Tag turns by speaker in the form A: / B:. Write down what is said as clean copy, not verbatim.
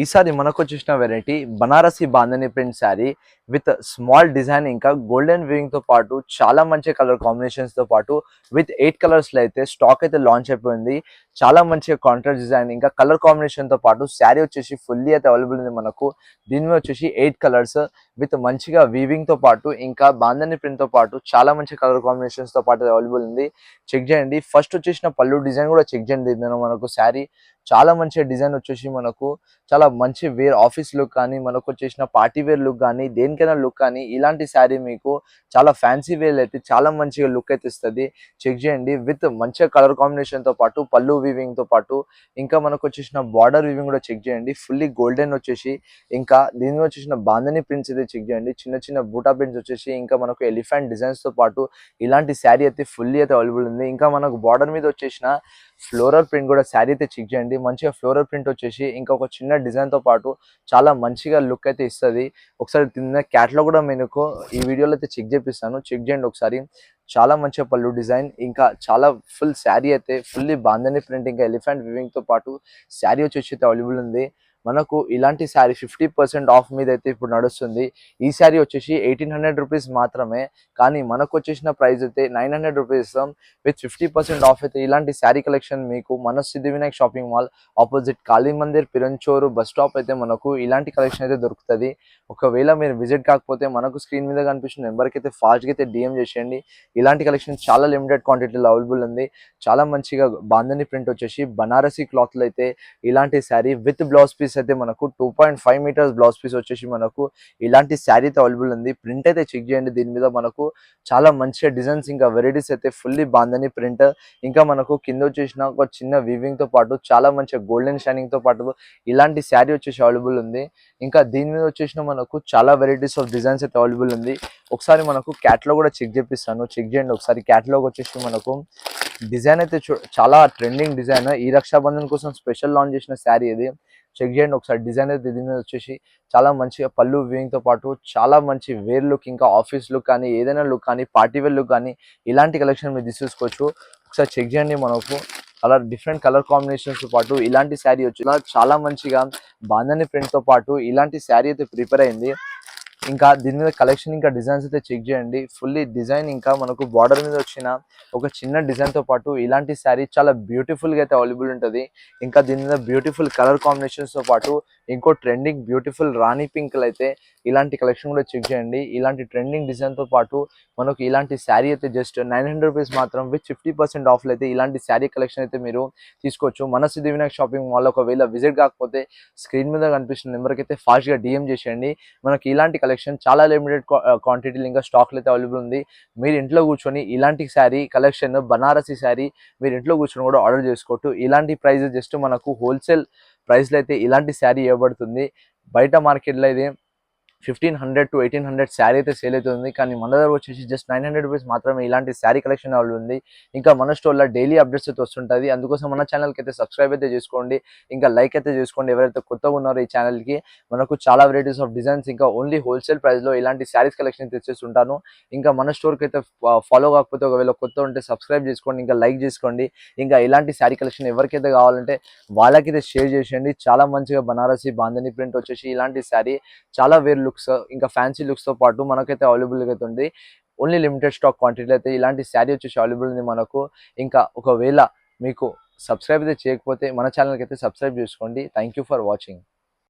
A: ఈసారి మనకొచ్చేసిన variety Banarasi bandhani print saree with small design ఇంకా గోల్డెన్ వీవింగ్ తో పాటు చాలా మంచి కలర్ కాంబినేషన్స్ తో పాటు విత్ 8 కలర్స్ లో అయితే స్టాక్ అయితే లాంచ్ అయిపోయింది. చాలా మంచి కాంట్రాస్ట్ డిజైన్ ఇంకా కలర్ కాంబినేషన్ తో పాటు శారీ వచ్చేసి ఫుల్లీ అయితే అవైలబుల్ ఉంది మనకు. దీని మీద వచ్చేసి 8 కలర్స్ విత్ మంచిగా వీవింగ్ తో పాటు ఇంకా బాందని ప్రింట్ తో పాటు చాలా మంచి కలర్ కాంబినేషన్స్ తో పాటు అవైలబుల్ ఉంది. చెక్ చేయండి. ఫస్ట్ వచ్చేసిన పళ్ళు డిజైన్ కూడా చెక్ చేయండి. మనకు శారీ చాలా మంచి డిజైన్ వచ్చేసి మనకు చాలా మంచి వేర్ ఆఫీస్ లుక్ కానీ మనకు వచ్చేసిన పార్టీ వేర్ లుక్ కానీ దేనికైనా లుక్ కానీ ఇలాంటి శారీ మీకు చాలా ఫ్యాన్సీ వేర్ అయితే చాలా మంచిగా లుక్ అయితే ఇస్తుంది. చెక్ చేయండి. విత్ మంచిగా కలర్ కాంబినేషన్ తో పాటు పళ్ళు వీవింగ్ తో పాటు ఇంకా మనకు వచ్చేసిన బార్డర్ వీవింగ్ కూడా చెక్ చేయండి. ఫుల్లీ గోల్డెన్ వచ్చేసి ఇంకా దీని మీద వచ్చేసిన బాందని ప్రింట్స్ అయితే చెక్ చేయండి. చిన్న చిన్న బూటా ప్రింట్స్ వచ్చేసి ఇంకా మనకు ఎలిఫెంట్ డిజైన్స్ తో పాటు ఇలాంటి శారీ అయితే ఫుల్లీ అయితే అవైలబుల్ ఉంది. ఇంకా మనకు బార్డర్ మీద వచ్చేసిన ఫ్లోరల్ ప్రింట్ కూడా శారీ అయితే చెక్ చేయండి. మంచిగా ఫ్లోరల్ ప్రింట్ వచ్చేసి ఇంకా ఒక చిన్న డిజైన్ తో పాటు చాలా మంచిగా లుక్ అయితే ఇస్తుంది. ఒకసారి తిన్న క్యాట్లాగ్ కూడా మీకు ఈ వీడియోలో అయితే చెక్ చేపిస్తాను. చెక్ చేయండి ఒకసారి. చాలా మంచిగా పళ్ళు డిజైన్ ఇంకా చాలా ఫుల్ శారీ అయితే ఫుల్లీ బాందని ప్రింట్ ఇంకా ఎలిఫెంట్ వివింగ్ తో పాటు శారీ వచ్చేసి అయితే అవైలబుల్ ఉంది మనకు. ఇలాంటి శారీ 50% ఆఫ్ మీద అయితే ఇప్పుడు నడుస్తుంది. ఈ శారీ వచ్చేసి 1800 రూపీస్ మాత్రమే. కానీ మనకు వచ్చేసిన ప్రైస్ అయితే 900 రూపీస్ విత్ 50% ఆఫ్ అయితే ఇలాంటి శారీ కలెక్షన్ మీకు మన సిద్ధివినాయక్ షాపింగ్ మాల్ ఆపోజిట్ కాళీ మందిర్ పిరంచోరు బస్ స్టాప్ అయితే మనకు ఇలాంటి కలెక్షన్ అయితే దొరుకుతుంది. ఒకవేళ మీరు విజిట్ కాకపోతే మనకు స్క్రీన్ మీద కనిపిస్తున్న నెంబర్కి అయితే ఫాస్ట్గా అయితే డిఎం చేసేయండి. ఇలాంటి కలెక్షన్ చాలా లిమిటెడ్ క్వాంటిటీలో అవైలబుల్ ఉంది. చాలా మంచిగా బాందని ప్రింట్ వచ్చేసి బనారసి క్లాత్లో అయితే ఇలాంటి శారీ విత్ బ్లౌజ్ పీస్ అయితే మనకు 2.5 మీటర్స్ బ్లౌజ్ పీస్ వచ్చేసి మనకు ఇలాంటి శారీతో అవైలబుల్ ఉంది. ప్రింట్ అయితే చెక్ చేయండి. దీని మీద మనకు చాలా మంచిగా డిజైన్స్ ఇంకా వెరైటీస్ అయితే ఫుల్లీ బాందని ప్రింట్ ఇంకా మనకు కింద వచ్చేసిన ఒక చిన్న వీవింగ్ తో పాటు చాలా మంచిగా గోల్డెన్ షైనింగ్ తో పాటు ఇలాంటి శారీ వచ్చేసి అవైలబుల్ ఉంది. ఇంకా దీని మీద వచ్చేసిన మనకు చాలా వెరైటీస్ ఆఫ్ డిజైన్స్ అయితే అవైలబుల్ ఉంది. ఒకసారి మనకు క్యాట్లాగ్ కూడా చెక్ చేపిస్తాను. చెక్ చేయండి ఒకసారి. క్యాట్లాగ్ వచ్చేసి మనకు డిజైన్ అయితే చాలా ట్రెండింగ్ డిజైన్. ఈ రక్షాబంధన్ కోసం స్పెషల్ లాంచ్ చేసిన శారీ ఇది. చెక్ చేయండి ఒకసారి. డిజైన్ అయితే దీని మీద వచ్చేసి చాలా మంచిగా పళ్ళు వీవింగ్ తో పాటు చాలా మంచి వేర్ లుక్ ఇంకా ఆఫీస్ లుక్ కానీ ఏదైనా లుక్ కానీ పార్టీ వేర్ లుక్ కానీ ఇలాంటి కలెక్షన్ మీరు తీసుకోవచ్చు. ఒకసారి చెక్ చేయండి. మనకు అలా డిఫరెంట్ కలర్ కాంబినేషన్స్ తో పాటు ఇలాంటి శారీ వచ్చి చాలా మంచిగా బాందని ప్రింట్ తో పాటు ఇలాంటి శారీ అయితే ప్రిపేర్ అయింది. ఇంకా దీని మీద కలెక్షన్ ఇంకా డిజైన్స్ అయితే చెక్ చేయండి. ఫుల్లీ డిజైన్ ఇంకా మనకు బార్డర్ మీద వచ్చిన ఒక చిన్న డిజైన్ తో పాటు ఇలాంటి శారీ చాలా బ్యూటిఫుల్ గా అయితే అవైలబుల్ ఉంటుంది. ఇంకా దీని మీద బ్యూటిఫుల్ కలర్ కాంబినేషన్స్ తో పాటు ఇంకో ట్రెండింగ్ బ్యూటిఫుల్ రాణి పింక్ అయితే ఇలాంటి కలెక్షన్ కూడా చెక్ చేయండి. ఇలాంటి ట్రెండింగ్ డిజైన్ తో పాటు మనకు ఇలాంటి శారీ అయితే జస్ట్ 900 రూపీస్ మాత్రం విత్ 50% ఆఫ్ అయితే ఇలాంటి శారీ కలెక్షన్ అయితే మీరు తీసుకోవచ్చు. మన సిద్ధివినాయక్ షాపింగ్ మాల్ ఒకవేళ విజిట్ కాకపోతే స్క్రీన్ మీద కనిపిస్తున్న నెంబర్కి అయితే ఫాస్ట్గా డిఎం చేసేయండి. మనకి ఇలాంటి కలెక్షన్ చాలా లిమిటెడ్ క్వాంటిటీలు ఇంకా స్టాక్లో అయితే అవైలబుల్ ఉంది. మీరు ఇంట్లో కూర్చొని ఇలాంటి శారీ కలెక్షన్ బనారసి శారీ మీరు ఇంట్లో కూర్చొని కూడా ఆర్డర్ చేసుకోవచ్చు. ఇలాంటి ప్రైస్ జస్ట్ మనకు హోల్సేల్ ప్రైస్లో అయితే ఇలాంటి శారీ ఇవ్వబడుతుంది. బయట మార్కెట్లో ఇది 1500 to 1800 శారీ అయితే సేల్ అవుతుంది. కానీ మన దగ్గర వచ్చేసి జస్ట్ 900 రూపీస్ మాత్రమే ఇలాంటి శారీ కలెక్షన్ అవైలబుల్ ఉంది. ఇంకా మన స్టోర్లో డైలీ అప్డేట్స్ అయితే వస్తుంటుంది. అందుకోసం మన ఛానల్కి అయితే సబ్స్క్రైబ్ అయితే చేసుకోండి. ఇంకా లైక్ అయితే చేసుకోండి. ఎవరైతే కొత్తగా ఉన్నారో ఈ ఛానల్కి మనకు చాలా వెరైటీస్ ఆఫ్ డిజైన్స్ ఇంకా ఓన్లీ హోల్సేల్ ప్రైస్లో ఇలాంటి శారీస్ కలెక్షన్ తెచ్చేస్తుంటాను. ఇంకా మన స్టోర్కి అయితే ఫాలో కాకపోతే ఒకవేళ కొత్త ఉంటే సబ్స్క్రైబ్ చేసుకోండి. ఇంకా లైక్ చేసుకోండి. ఇంకా ఇలాంటి శారీ కలెక్షన్ ఎవరికైతే కావాలంటే వాళ్ళకైతే షేర్ చేసేయండి. చాలా మంచిగా బనారసి బాందని ప్రింట్ వచ్చేసి ఇలాంటి శారీ చాలా వేర్ లుక్స్ ఇంకా ఫ్యాన్సీ లుక్స్ తో పాటు మనకైతే అవైలబుల్ గా ఉంది. ఓన్లీ లిమిటెడ్ స్టాక్ క్వాంటిటీ అయితే ఇలాంటి శారీ వచ్చేసి అవైలబుల్ ఉంది మనకు. ఇంకా ఒకవేళ మీకు సబ్స్క్రైబ్ అయితే చేయకపోతే మన ఛానల్కి అయితే సబ్స్క్రైబ్ చేసుకోండి. Thank you for watching.